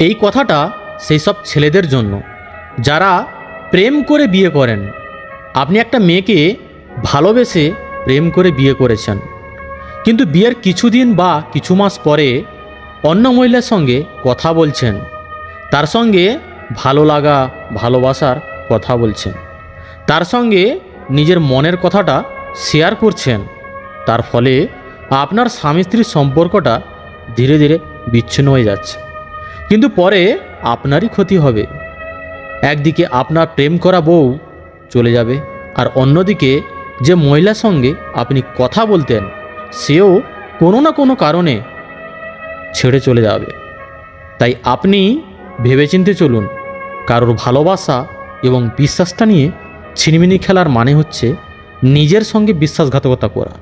এই কথাটা সেই সব ছেলেদের জন্য যারা প্রেম করে বিয়ে করেন। আপনি একটা মেয়েকে ভালোবেসে প্রেম করে বিয়ে করেছেন, কিন্তু বিয়ের কিছুদিন বা কিছু মাস পরে অন্য মহিলার সঙ্গে কথা বলছেন, তার সঙ্গে ভালো লাগা ভালোবাসার কথা বলছেন, তার সঙ্গে নিজের মনের কথাটা শেয়ার করছেন। তার ফলে আপনার স্বামী স্ত্রীর সম্পর্কটা ধীরে ধীরে বিচ্ছিন্ন হয়ে যাচ্ছে, কিন্তু পরে আপনারই ক্ষতি হবে। একদিকে আপনার প্রেম করা বউ চলে যাবে, আর অন্যদিকে যে মহিলার সঙ্গে আপনি কথা বলতেন সেও কোনো না কোনো কারণে ছেড়ে চলে যাবে। তাই আপনি ভেবেচিন্তে চলুন। কারোর ভালোবাসা এবং বিশ্বাসটা নিয়ে ছিনিমিনি খেলার মানে হচ্ছে নিজের সঙ্গে বিশ্বাসঘাতকতা করা।